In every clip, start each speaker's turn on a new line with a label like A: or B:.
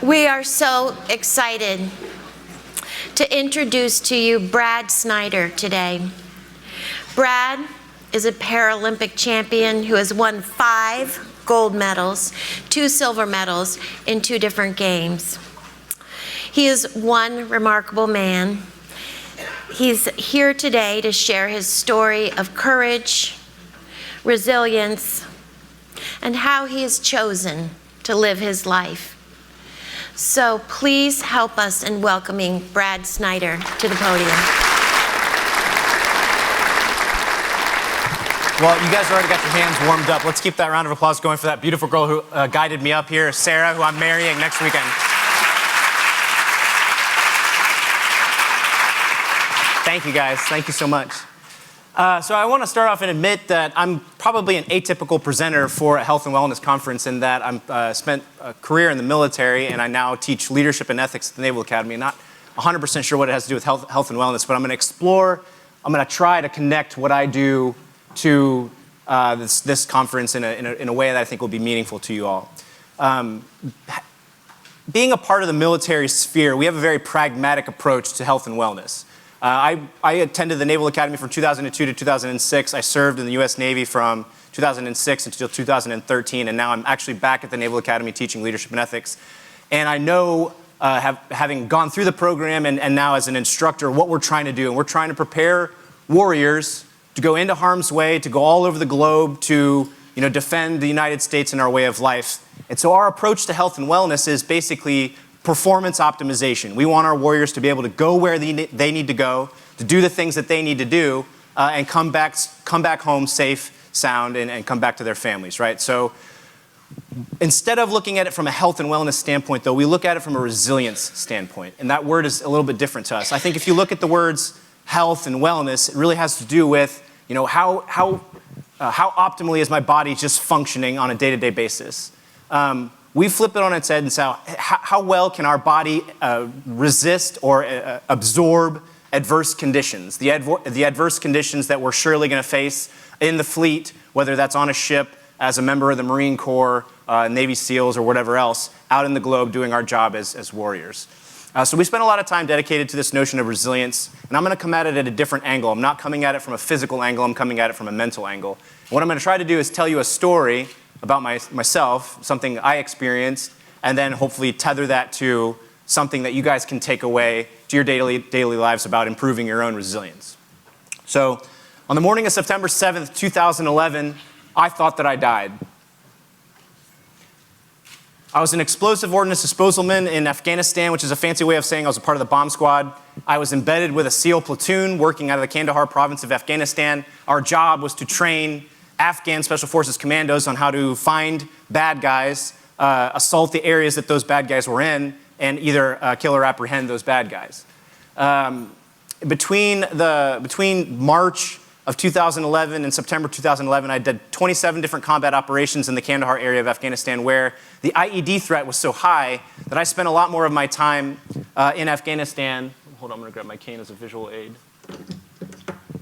A: We are so excited to introduce to you Brad Snyder today. Brad is a Paralympic champion who has won 5 gold medals, 2 silver medals in 2 different games. He is one remarkable man. He's here today to share his story of courage, resilience, and how he has chosen to live his life. So please help us in welcoming Brad Snyder to the podium.
B: Well, you guys already got your hands warmed up. Let's keep that round of applause going for that beautiful girl who guided me up here, Sarah, who I'm marrying next weekend. Thank you, guys. Thank you so much. So I want to start off and admit that I'm probably an atypical presenter for a health and wellness conference in that I spent a career in the military and I now teach leadership and ethics at the Naval Academy. Not 100% sure what it has to do with health and wellness, but I'm going to try to connect what I do to this conference in a way that I think will be meaningful to you all. Being a part of the military sphere, we have a very pragmatic approach to health and wellness. I attended the Naval Academy from 2002 to 2006. I served in the US Navy from 2006 until 2013, and now I'm actually back at the Naval Academy teaching leadership and ethics. And I know, having gone through the program and now as an instructor, what we're trying to do. And we're trying to prepare warriors to go into harm's way, to go all over the globe, to defend the United States and our way of life. And so our approach to health and wellness is basically performance optimization. We want our warriors to be able to go where they need to go, to do the things that they need to do, and come back home safe, sound, and come back to their families, right? So instead of looking at it from a health and wellness standpoint, though, we look at it from a resilience standpoint. And that word is a little bit different to us. I think if you look at the words health and wellness, it really has to do with how optimally is my body just functioning on a day-to-day basis. We flip it on its head and say, how well can our body resist or absorb adverse conditions? The adverse conditions that we're surely going to face in the fleet, whether that's on a ship, as a member of the Marine Corps, Navy SEALs, or whatever else, out in the globe doing our job as warriors. So we spend a lot of time dedicated to this notion of resilience, and I'm going to come at it at a different angle. I'm not coming at it from a physical angle, I'm coming at it from a mental angle. And what I'm going to try to do is tell you a story about myself, something I experienced, and then hopefully tether that to something that you guys can take away to your daily lives about improving your own resilience. So on the morning of September 7th, 2011, I thought that I died. I was an explosive ordnance disposalman in Afghanistan, which is a fancy way of saying I was a part of the bomb squad. I was embedded with a SEAL platoon working out of the Kandahar province of Afghanistan. Our job was to train Afghan Special Forces commandos on how to find bad guys, assault the areas that those bad guys were in, and either kill or apprehend those bad guys. Between March of 2011 and September 2011, I did 27 different combat operations in the Kandahar area of Afghanistan, where the IED threat was so high that I spent a lot more of my time in Afghanistan. Hold on, I'm going to grab my cane as a visual aid.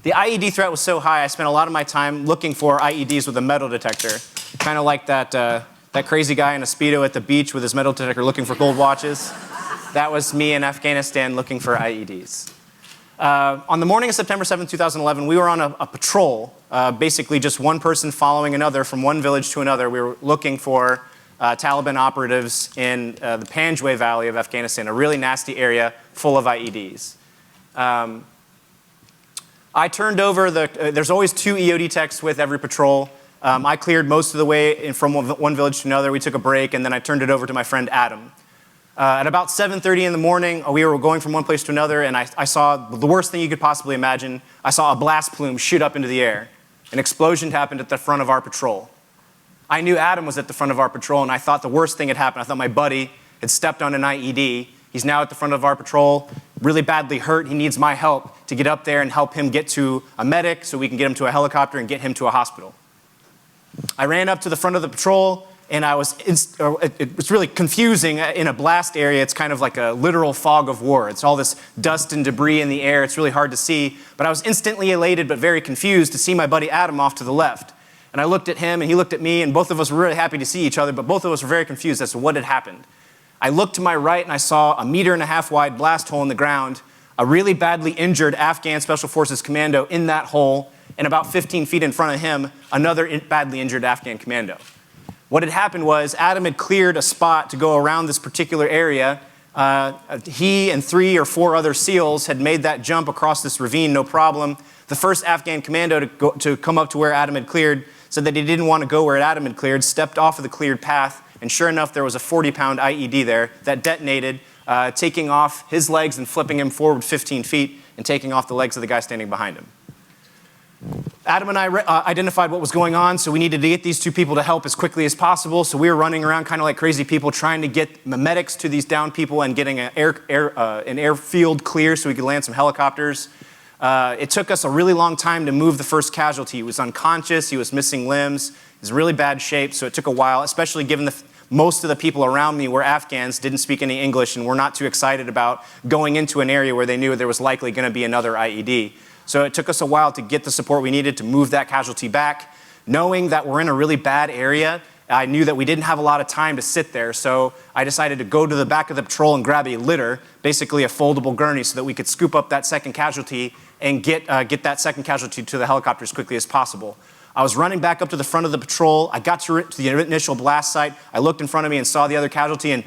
B: The IED threat was so high, I spent a lot of my time looking for IEDs with a metal detector, kind of like that crazy guy in a Speedo at the beach with his metal detector looking for gold watches. That was me in Afghanistan looking for IEDs. On the morning of September 7, 2011, we were on a patrol, basically just one person following another from one village to another. We were looking for Taliban operatives in the Panjwai Valley of Afghanistan, a really nasty area full of IEDs. I turned over there's always 2 EOD techs with every patrol. I cleared most of the way from one village to another. We took a break, and then I turned it over to my friend Adam. At about 7:30 in the morning, we were going from one place to another, and I saw the worst thing you could possibly imagine. I saw a blast plume shoot up into the air. An explosion happened at the front of our patrol. I knew Adam was at the front of our patrol, and I thought the worst thing had happened. I thought my buddy had stepped on an IED. He's now at the front of our patrol, really badly hurt. He needs my help to get up there and help him get to a medic so we can get him to a helicopter and get him to a hospital. I ran up to the front of the patrol, and it was really confusing. In a blast area, it's kind of like a literal fog of war. It's all this dust and debris in the air. It's really hard to see. But I was instantly elated but very confused to see my buddy Adam off to the left. And I looked at him and he looked at me, and both of us were really happy to see each other, but both of us were very confused as to what had happened. I looked to my right and I saw a 1.5 meter wide blast hole in the ground, a really badly injured Afghan Special Forces commando in that hole, and about 15 feet in front of him, another badly injured Afghan commando. What had happened was Adam had cleared a spot to go around this particular area. He and 3 or 4 other SEALs had made that jump across this ravine, no problem. The first Afghan commando to come up to where Adam had cleared said that he didn't want to go where Adam had cleared, stepped off of the cleared path, and sure enough, there was a 40-pound IED there that detonated, taking off his legs and flipping him forward 15 feet and taking off the legs of the guy standing behind him. Adam and I identified what was going on, so we needed to get these 2 people to help as quickly as possible. So we were running around kind of like crazy people trying to get the medics to these downed people and getting an airfield clear so we could land some helicopters. It took us a really long time to move the first casualty. He was unconscious, he was missing limbs, he was in really bad shape, so it took a while, especially given most of the people around me were Afghans, didn't speak any English, and were not too excited about going into an area where they knew there was likely going to be another IED. So it took us a while to get the support we needed to move that casualty back. Knowing that we're in a really bad area, I knew that we didn't have a lot of time to sit there, so I decided to go to the back of the patrol and grab a litter, basically a foldable gurney, so that we could scoop up that second casualty and get that second casualty to the helicopter as quickly as possible. I was running back up to the front of the patrol. I got to the initial blast site. I looked in front of me and saw the other casualty, and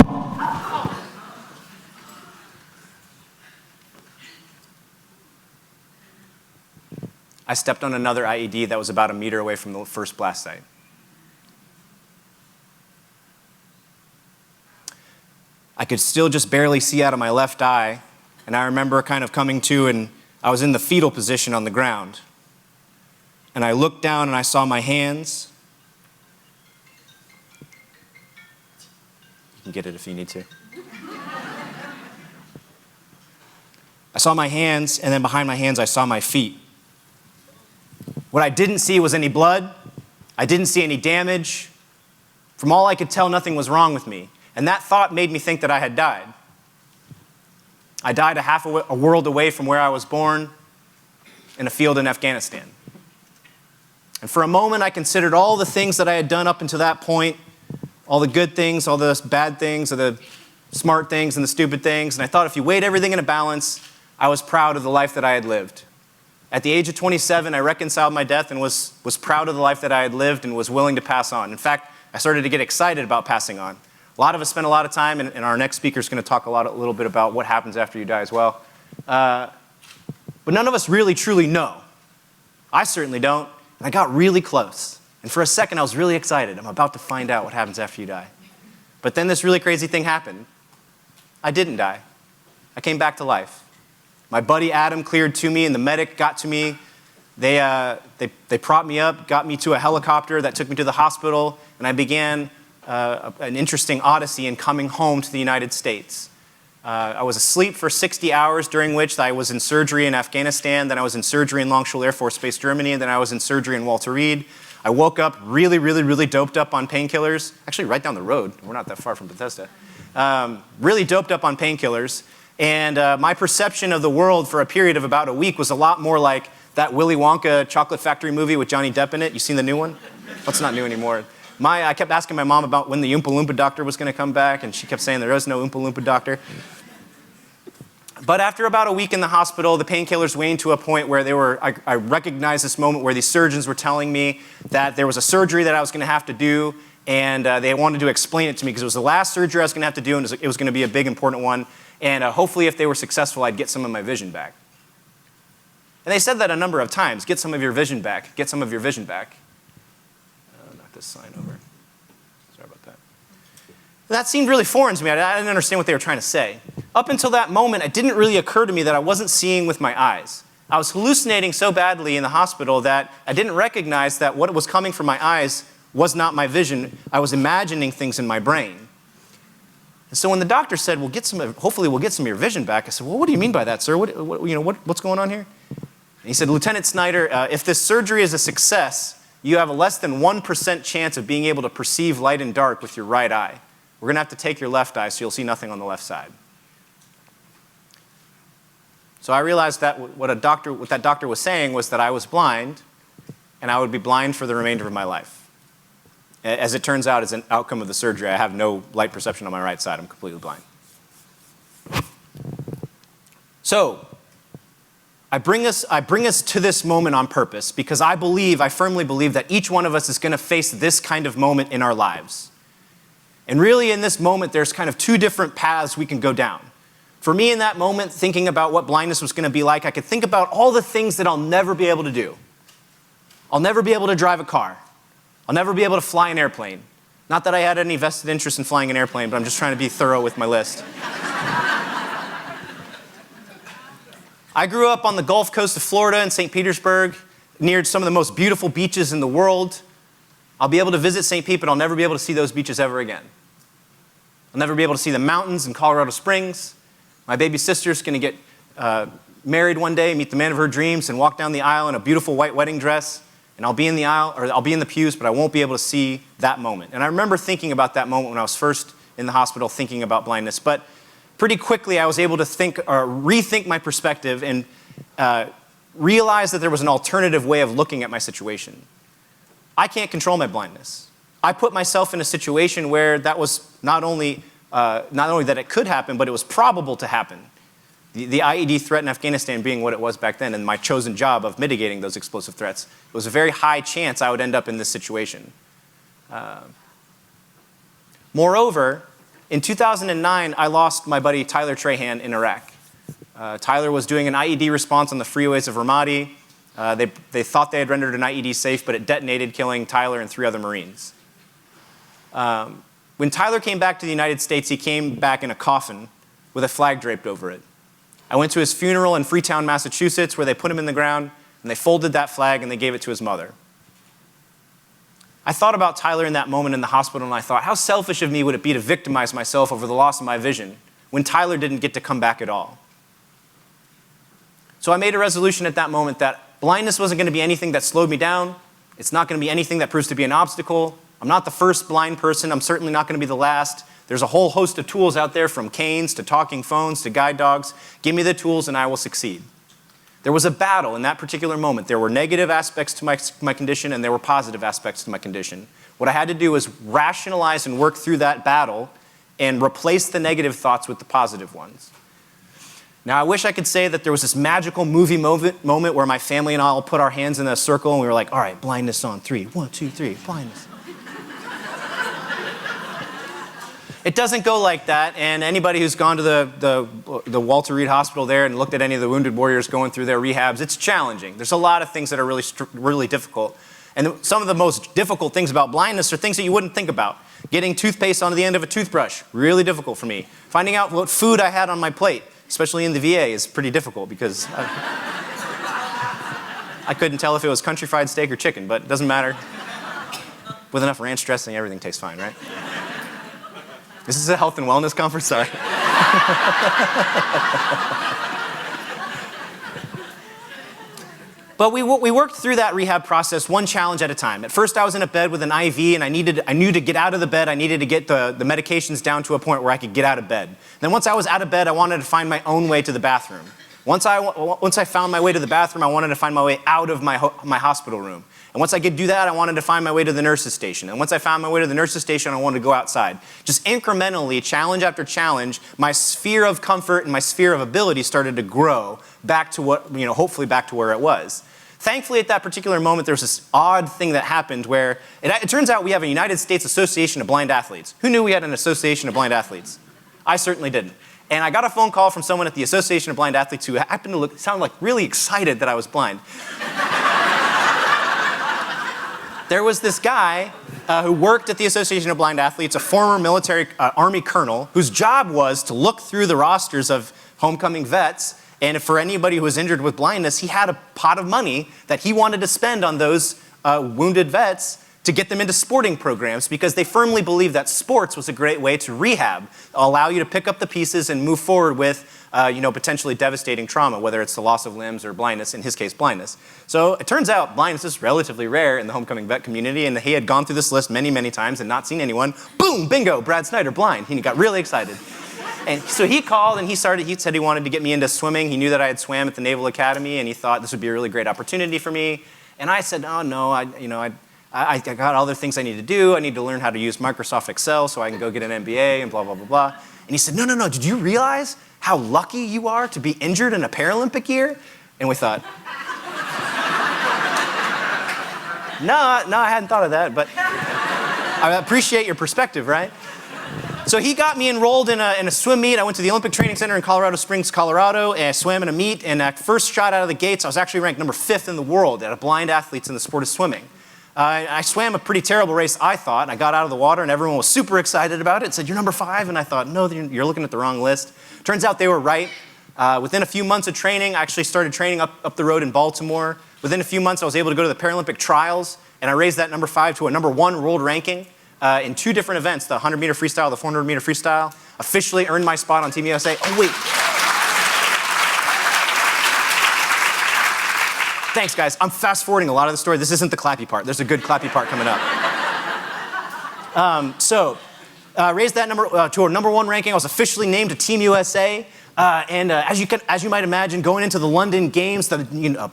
B: I stepped on another IED that was about 1 meter away from the first blast site. I could still just barely see out of my left eye, and I remember kind of coming to, and I was in the fetal position on the ground. And I looked down and I saw my hands. You can get it if you need to. I saw my hands, and then behind my hands I saw my feet. What I didn't see was any blood. I didn't see any damage. From all I could tell, nothing was wrong with me. And that thought made me think that I had died. I died a world away from where I was born, in a field in Afghanistan. And for a moment, I considered all the things that I had done up until that point, all the good things, all the bad things, or the smart things and the stupid things. And I thought if you weighed everything in a balance, I was proud of the life that I had lived. At the age of 27, I reconciled my death and was proud of the life that I had lived and was willing to pass on. In fact, I started to get excited about passing on. A lot of us spend a lot of time, and our next speaker is going to talk a little bit about what happens after you die as well. But none of us really truly know. I certainly don't, and I got really close. And for a second, I was really excited. I'm about to find out what happens after you die. But then this really crazy thing happened. I didn't die. I came back to life. My buddy Adam cleared to me, and the medic got to me. They propped me up, got me to a helicopter that took me to the hospital, and I began an interesting odyssey in coming home to the United States. I was asleep for 60 hours, during which I was in surgery in Afghanistan, then I was in surgery in Longshore Air Force Base, Germany, and then I was in surgery in Walter Reed. I woke up really, really, really doped up on painkillers, actually right down the road. We're not that far from Bethesda. Really doped up on painkillers. And my perception of the world for a period of about a week was a lot more like that Willy Wonka chocolate factory movie with Johnny Depp in it. You seen the new one? That's not new anymore. I kept asking my mom about when the Oompa Loompa doctor was going to come back, and she kept saying there is no Oompa Loompa doctor. But after about a week in the hospital, the painkillers waned to a point where I recognized this moment where these surgeons were telling me that there was a surgery that I was going to have to do, and they wanted to explain it to me because it was the last surgery I was going to have to do, and it was going to be a big, important one. And hopefully, if they were successful, I'd get some of my vision back. And they said that a number of times, get some of your vision back, get some of your vision back. Knock this sign over. Sorry about that. That seemed really foreign to me. I didn't understand what they were trying to say. Up until that moment, it didn't really occur to me that I wasn't seeing with my eyes. I was hallucinating so badly in the hospital that I didn't recognize that what was coming from my eyes was not my vision. I was imagining things in my brain. And so when the doctor said, hopefully we'll get some of your vision back, I said, well, what do you mean by that, sir? What's going on here? And he said, Lieutenant Snyder, if this surgery is a success, you have a less than 1% chance of being able to perceive light and dark with your right eye. We're going to have to take your left eye so you'll see nothing on the left side. So I realized that what that doctor was saying was that I was blind, and I would be blind for the remainder of my life. As it turns out, as an outcome of the surgery, I have no light perception on my right side. I'm completely blind. So, I bring us to this moment on purpose because I firmly believe that each one of us is going to face this kind of moment in our lives. And really in this moment, there's kind of two different paths we can go down. For me in that moment, thinking about what blindness was going to be like, I could think about all the things that I'll never be able to do. I'll never be able to drive a car. I'll never be able to fly an airplane. Not that I had any vested interest in flying an airplane, but I'm just trying to be thorough with my list. I grew up on the Gulf Coast of Florida in St. Petersburg, near some of the most beautiful beaches in the world. I'll be able to visit St. Pete, but I'll never be able to see those beaches ever again. I'll never be able to see the mountains in Colorado Springs. My baby sister's going to get married one day, meet the man of her dreams, and walk down the aisle in a beautiful white wedding dress. And I'll be in the aisle, or I'll be in the pews, but I won't be able to see that moment. And I remember thinking about that moment when I was first in the hospital thinking about blindness. But pretty quickly, I was able to think or rethink my perspective and realize that there was an alternative way of looking at my situation. I can't control my blindness. I put myself in a situation where that was not only that it could happen, but it was probable to happen. The IED threat in Afghanistan being what it was back then, and my chosen job of mitigating those explosive threats, it was a very high chance I would end up in this situation. Moreover, in 2009, I lost my buddy Tyler Trahan in Iraq. Tyler was doing an IED response on the freeways of Ramadi. They thought they had rendered an IED safe, but it detonated, killing Tyler and 3 other Marines. When Tyler came back to the United States, he came back in a coffin with a flag draped over it. I went to his funeral in Freetown, Massachusetts, where they put him in the ground, and they folded that flag and they gave it to his mother. I thought about Tyler in that moment in the hospital, and I thought, how selfish of me would it be to victimize myself over the loss of my vision when Tyler didn't get to come back at all? So I made a resolution at that moment that blindness wasn't going to be anything that slowed me down. It's not going to be anything that proves to be an obstacle. I'm not the first blind person. I'm certainly not going to be the last. There's a whole host of tools out there, from canes to talking phones to guide dogs. Give me the tools and I will succeed. There was a battle in that particular moment. There were negative aspects to my condition and there were positive aspects to my condition. What I had to do was rationalize and work through that battle and replace the negative thoughts with the positive ones. Now, I wish I could say that there was this magical movie moment where my family and I all put our hands in a circle and we were like, all right, blindness on 3. 1, 2, 3, blindness. It doesn't go like that, and anybody who's gone to the Walter Reed Hospital there and looked at any of the wounded warriors going through their rehabs, it's challenging. There's a lot of things that are really difficult. And some of the most difficult things about blindness are things that you wouldn't think about. Getting toothpaste onto the end of a toothbrush, really difficult for me. Finding out what food I had on my plate, especially in the VA, is pretty difficult because I couldn't tell if it was country fried steak or chicken, but it doesn't matter. With enough ranch dressing, everything tastes fine, right? This is a health and wellness conference, sorry. But we worked through that rehab process one challenge at a time. At first I was in a bed with an IV and I knew to get out of the bed, I needed to get the medications down to a point where I could get out of bed. Then once I was out of bed, I wanted to find my own way to the bathroom. Once I found my way to the bathroom, I wanted to find my way out of my hospital room. And once I could do that, I wanted to find my way to the nurse's station. And once I found my way to the nurse's station, I wanted to go outside. Just incrementally, challenge after challenge, my sphere of comfort and my sphere of ability started to grow back to hopefully back to where it was. Thankfully, at that particular moment, there was this odd thing that happened where it turns out we have a United States Association of Blind Athletes. Who knew we had an Association of Blind Athletes? I certainly didn't. And I got a phone call from someone at the Association of Blind Athletes who happened to sound like really excited that I was blind. There was this guy who worked at the Association of Blind Athletes, a former military Army colonel, whose job was to look through the rosters of homecoming vets, and for anybody who was injured with blindness, he had a pot of money that he wanted to spend on those wounded vets to get them into sporting programs because they firmly believed that sports was a great way to rehab, allow you to pick up the pieces and move forward with potentially devastating trauma, whether it's the loss of limbs or blindness, in his case, blindness. So it turns out blindness is relatively rare in the homecoming vet community, and he had gone through this list many, many times and not seen anyone. Boom, bingo, Brad Snyder, blind. He got really excited. And so he called and he said he wanted to get me into swimming. He knew that I had swam at the Naval Academy and he thought this would be a really great opportunity for me. And I said, oh no, I got other things I need to do. I need to learn how to use Microsoft Excel so I can go get an MBA and blah, blah, blah, blah. And he said, no, no, no, did you realize how lucky you are to be injured in a Paralympic year? And we thought, no, I hadn't thought of that, but I appreciate your perspective, right? So he got me enrolled in a swim meet. I went to the Olympic Training Center in Colorado Springs, Colorado, and I swam in a meet. And at first shot out of the gates, I was actually ranked number 5th in the world out of blind athletes in the sport of swimming. I swam a pretty terrible race, I thought. I got out of the water, and everyone was super excited about it and said, you're number 5. And I thought, no, you're looking at the wrong list. Turns out they were right. Within a few months of training, I actually started training up the road in Baltimore. Within a few months, I was able to go to the Paralympic trials, and I raised that number 5 to a number 1 world ranking in 2 different events, the 100-meter freestyle, the 400-meter freestyle. Officially earned my spot on Team USA. Oh, wait. Thanks, guys. I'm fast-forwarding a lot of the story. This isn't the clappy part. There's a good clappy part coming up. Raised that number to a number 1 ranking. I was officially named to Team USA. As you might imagine, going into the London Games, the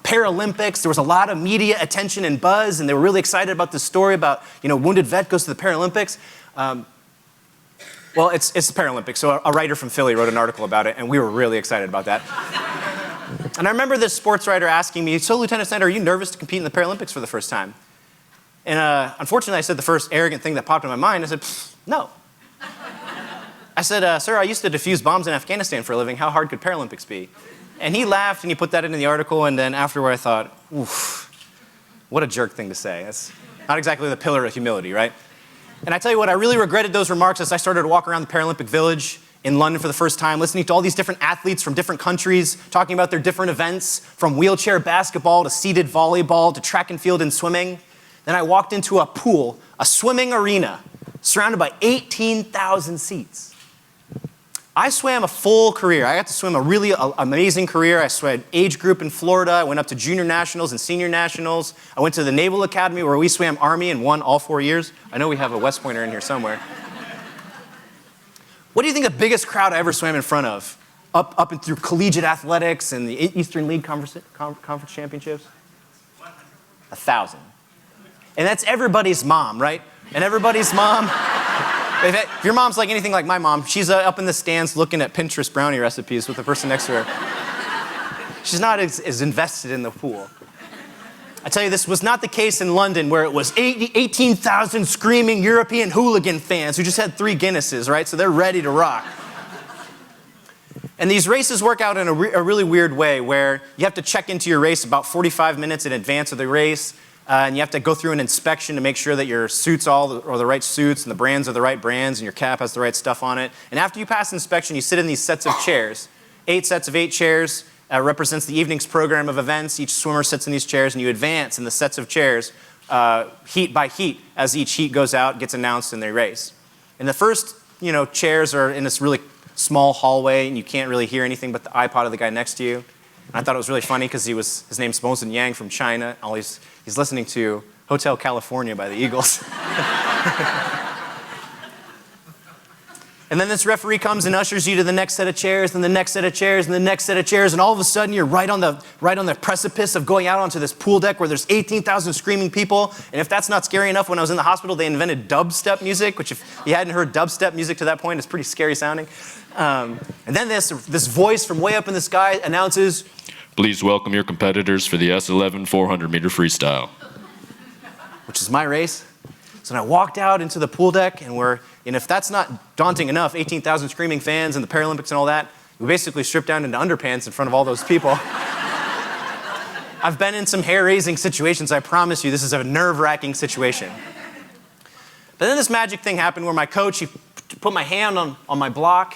B: Paralympics, there was a lot of media attention and buzz, and they were really excited about this story about wounded vet goes to the Paralympics. Well, it's the Paralympics, so a writer from Philly wrote an article about it, and we were really excited about that. And I remember this sports writer asking me, so Lieutenant Snyder, are you nervous to compete in the Paralympics for the first time? And unfortunately, I said the first arrogant thing that popped in my mind. I said, no. I said, sir, I used to defuse bombs in Afghanistan for a living. How hard could Paralympics be? And he laughed, and he put that into the article, and then afterward I thought, oof, what a jerk thing to say. That's not exactly the pillar of humility, right? And I tell you what, I really regretted those remarks as I started to walk around the Paralympic Village in London for the first time, listening to all these different athletes from different countries, talking about their different events, from wheelchair basketball to seated volleyball to track and field and swimming. Then I walked into a pool, a swimming arena, surrounded by 18,000 seats. I swam a full career. I got to swim a really amazing career. I swam age group in Florida. I went up to junior nationals and senior nationals. I went to the Naval Academy where we swam Army and won all 4 years. I know we have a West Pointer in here somewhere. What do you think the biggest crowd I ever swam in front of? Up and through collegiate athletics and the Eastern League Conference Championships? 1,000. And that's everybody's mom, right? And everybody's mom... If your mom's like anything like my mom, she's up in the stands looking at Pinterest brownie recipes with the person next to her. She's not as invested in the pool. I tell you, this was not the case in London where it was 18,000 screaming European hooligan fans who just had 3 Guinnesses, right? So they're ready to rock. And these races work out in a really weird way where you have to check into your race about 45 minutes in advance of the race. And you have to go through an inspection to make sure that your suits are the right suits and the brands are the right brands and your cap has the right stuff on it. And after you pass inspection, you sit in these sets of chairs. 8 sets of 8 chairs represents the evening's program of events. Each swimmer sits in these chairs and you advance in the sets of chairs heat by heat as each heat goes out, gets announced, and they race. And the first chairs are in this really small hallway and you can't really hear anything but the iPod of the guy next to you. And I thought it was really funny because his name's Mosen Yang from China. He's listening to Hotel California by the Eagles. And then this referee comes and ushers you to the next set of chairs, and the next set of chairs, and the next set of chairs, and all of a sudden you're right on the precipice of going out onto this pool deck where there's 18,000 screaming people. And if that's not scary enough, when I was in the hospital, they invented dubstep music, which if you hadn't heard dubstep music to that point, it's pretty scary sounding. And then this voice from way up in the sky announces,
C: "Please welcome your competitors for the S11 400-meter freestyle."
B: Which is my race. So then I walked out into the pool deck, and if that's not daunting enough, 18,000 screaming fans and the Paralympics and all that, we basically stripped down into underpants in front of all those people. I've been in some hair-raising situations. I promise you, this is a nerve-wracking situation. But then this magic thing happened where my coach, he put my hand on my block,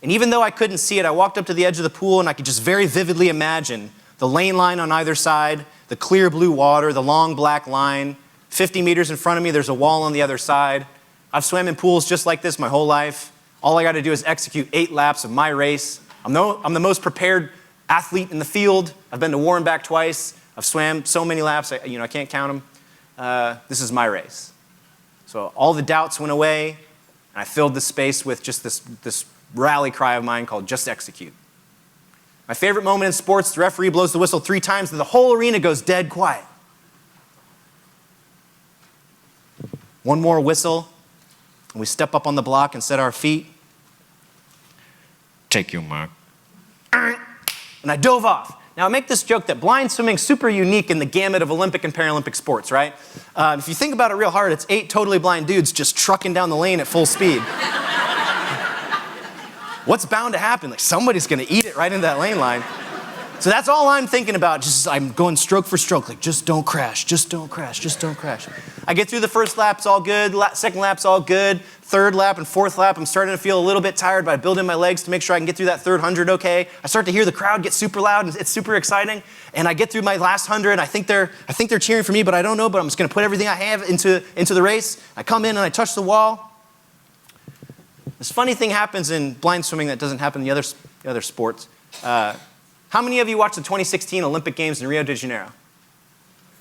B: and even though I couldn't see it, I walked up to the edge of the pool, and I could just very vividly imagine the lane line on either side, the clear blue water, the long black line. 50 meters in front of me, there's a wall on the other side. I've swam in pools just like this my whole life. All I got to do is execute 8 laps of my race. I'm the most prepared athlete in the field. I've been to war and back twice. I've swam so many laps, I can't count them. This is my race. So all the doubts went away, and I filled the space with just this rally cry of mine called "Just Execute." My favorite moment in sports, the referee blows the whistle 3 times, and the whole arena goes dead quiet. One more whistle, and we step up on the block and set our feet.
C: Take your mark.
B: And I dove off. Now, I make this joke that blind swimming is super unique in the gamut of Olympic and Paralympic sports, right? If you think about it real hard, it's 8 totally blind dudes just trucking down the lane at full speed. What's bound to happen? Like, somebody's going to eat it right into that lane line. So that's all I'm thinking about. Just I'm going stroke for stroke, like, just don't crash, just don't crash, just don't crash. I get through the first lap, it's all good. Second lap's all good. Third lap and fourth lap, I'm starting to feel a little bit tired, but I build in my legs to make sure I can get through that third 100 okay. I start to hear the crowd get super loud, and it's super exciting. And I get through my last 100, and I think they're cheering for me, but I don't know, but I'm just gonna put everything I have into the race. I come in and I touch the wall. This funny thing happens in blind swimming that doesn't happen in the other sports. How many of you watched the 2016 Olympic Games in Rio de Janeiro?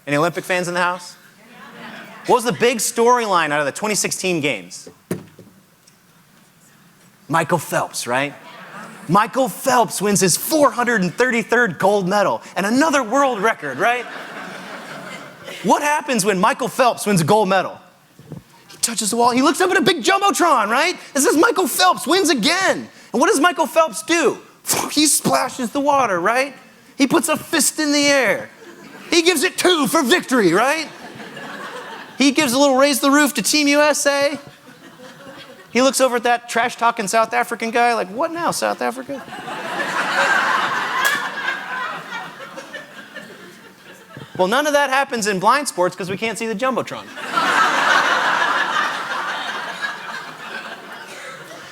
B: Any Olympic fans in the house? What was the big storyline out of the 2016 Games? Michael Phelps, right? Michael Phelps wins his 433rd gold medal and another world record, right? What happens when Michael Phelps wins a gold medal? He touches the wall, he looks up at a big jumbotron, right? It says Michael Phelps wins again. And what does Michael Phelps do? He splashes the water, right? He puts a fist in the air. He gives it 2 for victory, right? He gives a little raise the roof to Team USA. He looks over at that trash-talking South African guy like, what now, South Africa? Well, none of that happens in blind sports because we can't see the jumbotron.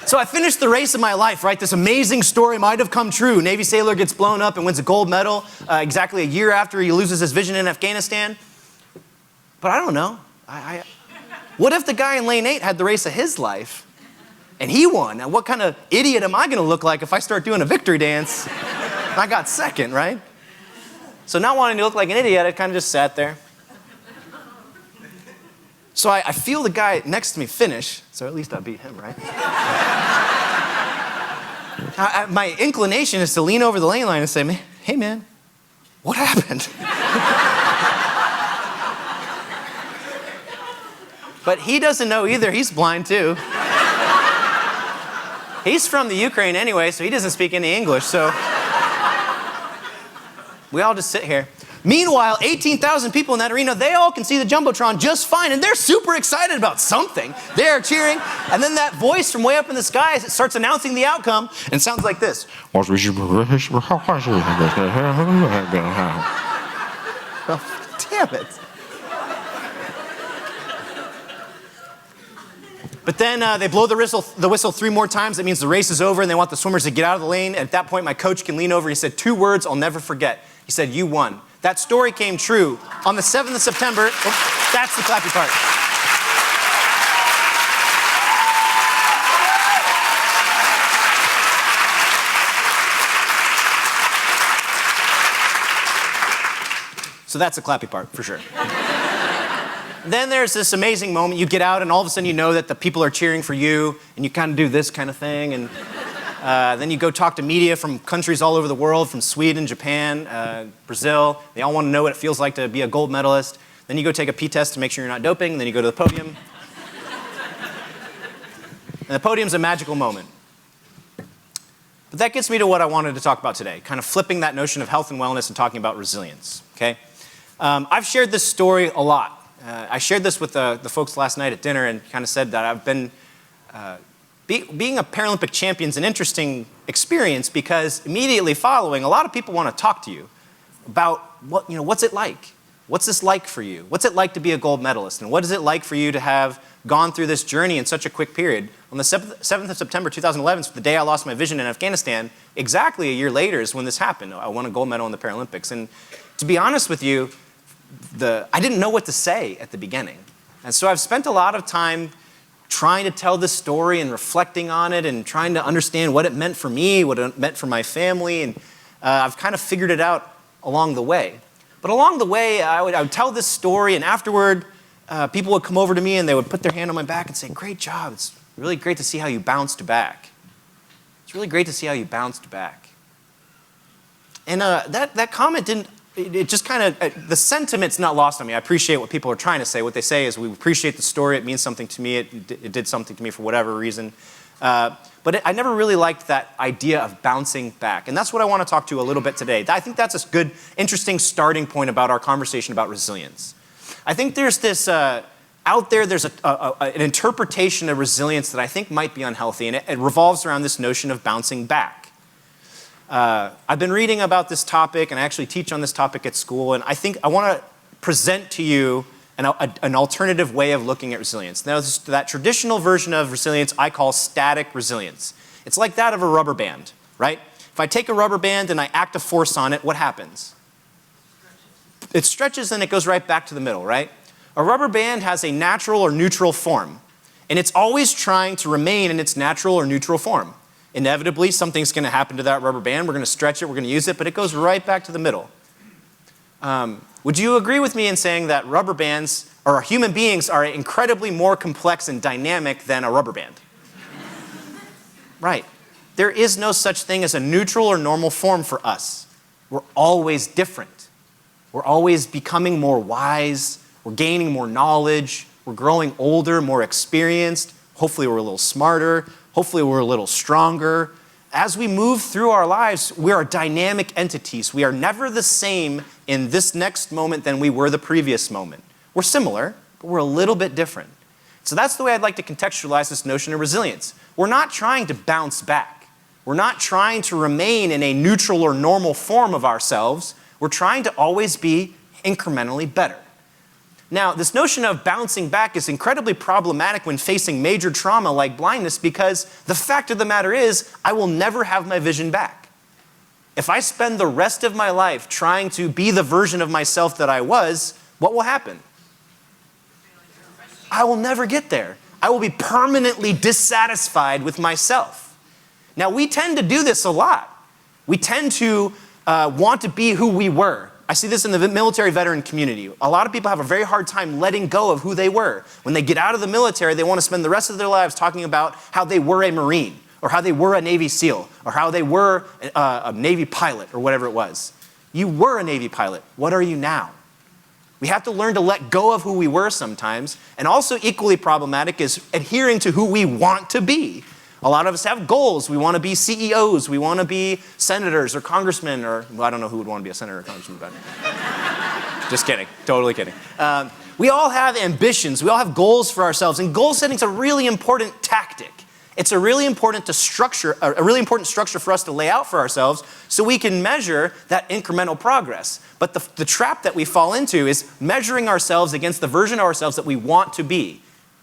B: So I finished the race of my life, right? This amazing story might have come true. Navy sailor gets blown up and wins a gold medal exactly a year after he loses his vision in Afghanistan. But I don't know. What if the guy in lane 8 had the race of his life and he won? Now, what kind of idiot am I going to look like if I start doing a victory dance and I got second, right? So not wanting to look like an idiot, I kind of just sat there. So I feel the guy next to me finish, so at least I beat him, right? My inclination is to lean over the lane line and say, hey man, what happened? But he doesn't know either, he's blind too. He's from the Ukraine anyway, so he doesn't speak any English, so we all just sit here. Meanwhile, 18,000 people in that arena, they all can see the jumbotron just fine, and they're super excited about something. They're cheering, and then that voice from way up in the skies, it starts announcing the outcome, and it sounds like this. Oh, damn it. But then they blow the whistle 3 more times. That means the race is over, and they want the swimmers to get out of the lane. At that point, my coach can lean over. He said 2 words I'll never forget. He said, you won. That story came true on the 7th of September. Oh, that's the clappy part. So that's the clappy part, for sure. Then there's this amazing moment. You get out, and all of a sudden you know that the people are cheering for you, and you kind of do this kind of thing, and then you go talk to media from countries all over the world, from Sweden, Japan, Brazil. They all want to know what it feels like to be a gold medalist. Then you go take a pee test to make sure you're not doping, and then you go to the podium. And the podium's a magical moment. But that gets me to what I wanted to talk about today, kind of flipping that notion of health and wellness and talking about resilience, okay? I've shared this story a lot. I shared this with the folks last night at dinner and kind of said that I've been, being a Paralympic champion is an interesting experience because immediately following, a lot of people want to talk to you about what's it like? What's this like for you? What's it like to be a gold medalist? And what is it like for you to have gone through this journey in such a quick period? On the 7th of September 2011, so the day I lost my vision in Afghanistan, exactly a year later is when this happened. I won a gold medal in the Paralympics. And to be honest with you, I didn't know what to say at the beginning. And so I've spent a lot of time trying to tell this story and reflecting on it and trying to understand what it meant for me, what it meant for my family, and I've kind of figured it out along the way. But along the way, I would tell this story, and afterward, people would come over to me and they would put their hand on my back and say, great job, it's really great to see how you bounced back. It's really great to see how you bounced back. And that comment didn't it just kind of, the sentiment's not lost on me. I appreciate what people are trying to say. What they say is, we appreciate the story, it means something to me, it did something to me for whatever reason. But I never really liked that idea of bouncing back. And that's what I want to talk to a little bit today. I think that's a good, interesting starting point about our conversation about resilience. I think there's this, out there, there's an interpretation of resilience that I think might be unhealthy, and it revolves around this notion of bouncing back. I've been reading about this topic, and I actually teach on this topic at school, and I think I want to present to you an alternative way of looking at resilience. Now, that traditional version of resilience I call static resilience. It's like that of a rubber band, right? If I take a rubber band and I act a force on it, what happens? It stretches and it goes right back to the middle, right? A rubber band has a natural or neutral form, and it's always trying to remain in its natural or neutral form. Inevitably, something's going to happen to that rubber band. We're going to stretch it, we're going to use it, but it goes right back to the middle. Would you agree with me in saying that rubber bands, or human beings, are incredibly more complex and dynamic than a rubber band? Right. There is no such thing as a neutral or normal form for us. We're always different. We're always becoming more wise. We're gaining more knowledge. We're growing older, more experienced. Hopefully we're a little smarter. Hopefully we're a little stronger. As we move through our lives, we are dynamic entities. We are never the same in this next moment than we were the previous moment. We're similar, but we're a little bit different. So that's the way I'd like to contextualize this notion of resilience. We're not trying to bounce back. We're not trying to remain in a neutral or normal form of ourselves. We're trying to always be incrementally better. Now, this notion of bouncing back is incredibly problematic when facing major trauma like blindness, because the fact of the matter is, I will never have my vision back. If I spend the rest of my life trying to be the version of myself that I was, what will happen? I will never get there. I will be permanently dissatisfied with myself. Now, we tend to do this a lot. We tend to want to be who we were. I see this in the military veteran community. A lot of people have a very hard time letting go of who they were. When they get out of the military, they want to spend the rest of their lives talking about how they were a Marine, or how they were a Navy SEAL, or how they were a Navy pilot, or whatever it was. You were a Navy pilot. What are you now? We have to learn to let go of who we were sometimes, and also equally problematic is adhering to who we want to be. A lot of us have goals. We want to be CEOs. We want to be senators or congressmen, or, well, I don't know who would want to be a senator or congressman, but just kidding, totally kidding. We all have ambitions. We all have goals for ourselves, and goal setting is a really important tactic. It's a really important structure for us to lay out for ourselves so we can measure that incremental progress. But the trap that we fall into is measuring ourselves against the version of ourselves that we want to be.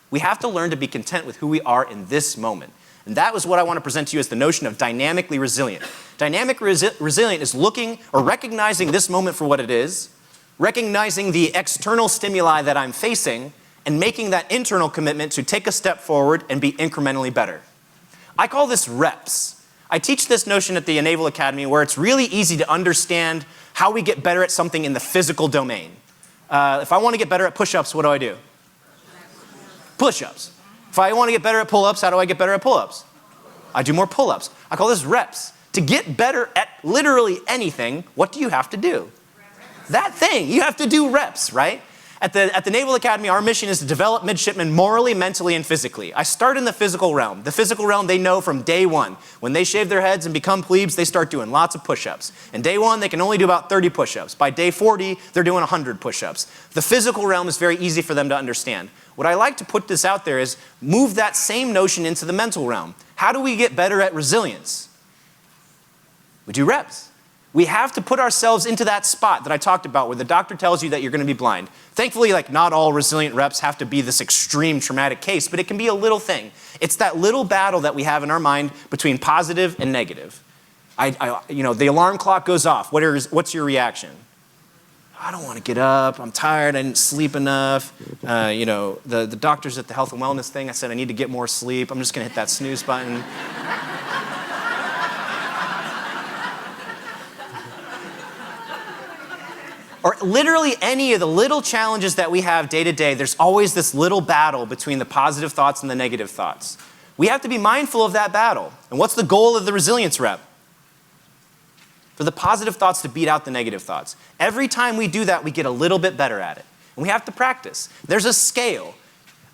B: We have to learn to be content with who we are in this moment. And that was what I want to present to you as the notion of dynamically resilient. Dynamic resilient is looking or recognizing this moment for what it is, recognizing the external stimuli that I'm facing, and making that internal commitment to take a step forward and be incrementally better. I call this reps. I teach this notion at the Naval Academy, where it's really easy to understand how we get better at something in the physical domain. If I want to get better at push-ups, what do? Push-ups. If I want to get better at pull-ups, how do I get better at pull-ups? I do more pull-ups. I call this reps. To get better at literally anything, what do you have to do? That thing. You have to do reps, right? At the Naval Academy, our mission is to develop midshipmen morally, mentally, and physically. I start in the physical realm. The physical realm they know from day one. When they shave their heads and become plebes, they start doing lots of push-ups. And day one, they can only do about 30 push-ups. By day 40, they're doing 100 push-ups. The physical realm is very easy for them to understand. What I like to put this out there is move that same notion into the mental realm. How do we get better at resilience? We do reps. We have to put ourselves into that spot that I talked about where the doctor tells you that you're going to be blind. Thankfully, not all resilient reps have to be this extreme traumatic case, but it can be a little thing. It's that little battle that we have in our mind between positive and negative. The alarm clock goes off. What's your reaction? I don't want to get up. I'm tired. I didn't sleep enough. The doctors at the health and wellness thing, I said I need to get more sleep. I'm just going to hit that snooze button. Or literally any of the little challenges that we have day to day, there's always this little battle between the positive thoughts and the negative thoughts. We have to be mindful of that battle. And what's the goal of the resilience rep? for the positive thoughts to beat out the negative thoughts. Every time we do that, we get a little bit better at it. And we have to practice. There's a scale.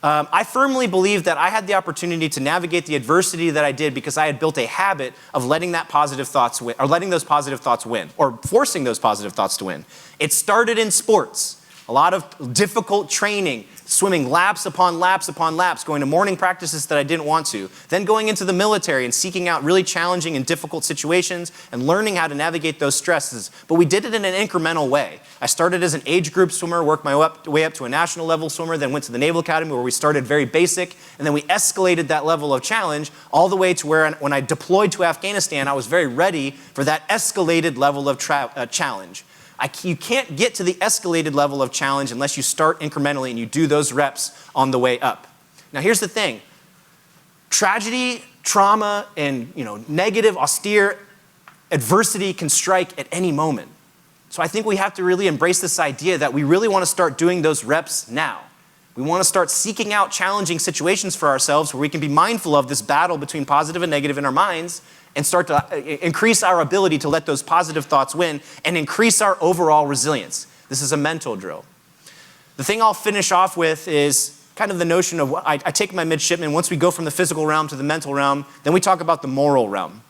B: I firmly believe that I had the opportunity to navigate the adversity that I did because I had built a habit of letting that positive thoughts win, or letting those positive thoughts win, or forcing those positive thoughts to win. It started in sports. A lot of difficult training, swimming laps upon laps upon laps, going to morning practices that I didn't want to, then going into the military and seeking out really challenging and difficult situations and learning how to navigate those stresses. But we did it in an incremental way. I started as an age group swimmer, worked my way up to a national level swimmer, then went to the Naval Academy where we started very basic, and then we escalated that level of challenge all the way to where when I deployed to Afghanistan, I was very ready for that escalated level of challenge. You can't get to the escalated level of challenge unless you start incrementally and you do those reps on the way up. Now here's the thing. Tragedy, trauma, and negative, austere adversity can strike at any moment. So I think we have to really embrace this idea that we really want to start doing those reps now. We want to start seeking out challenging situations for ourselves where we can be mindful of this battle between positive and negative in our minds and start to increase our ability to let those positive thoughts win and increase our overall resilience. This is a mental drill. The thing I'll finish off with is kind of the notion of, I take my midshipmen, once we go from the physical realm to the mental realm, then we talk about the moral realm,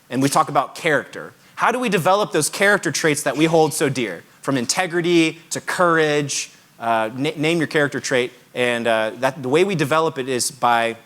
B: and we talk about character. How do we develop those character traits that we hold so dear? From integrity to courage, name your character trait, and the way we develop it is by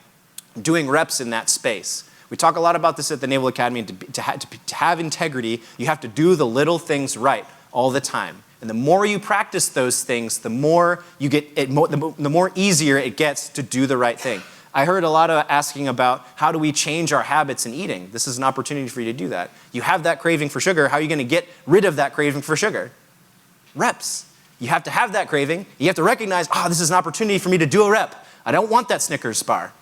B: doing reps in that space. We talk a lot about this at the Naval Academy. To have integrity, you have to do the little things right all the time. And the more you practice those things, the more you get the more easier it gets to do the right thing. I heard a lot of asking about how do we change our habits in eating. This is an opportunity for you to do that. You have that craving for sugar. How are you going to get rid of that craving for sugar? Reps. You have to have that craving. You have to recognize, this is an opportunity for me to do a rep. I don't want that Snickers bar,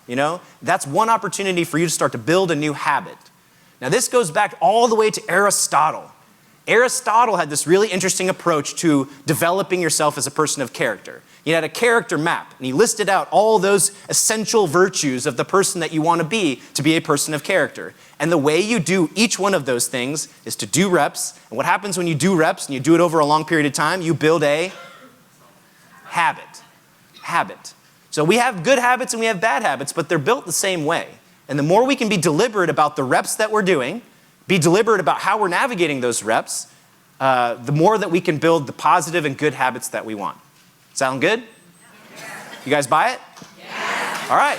B: That's one opportunity for you to start to build a new habit. Now this goes back all the way to Aristotle. Aristotle had this really interesting approach to developing yourself as a person of character. He had a character map, and he listed out all those essential virtues of the person that you want to be a person of character. And the way you do each one of those things is to do reps. And what happens when you do reps and you do it over a long period of time? You build a habit. So we have good habits and we have bad habits, but they're built the same way. And the more we can be deliberate about the reps that we're doing, be deliberate about how we're navigating those reps, the more that we can build the positive and good habits that we want. Sound good? You guys buy it? Yeah. All right.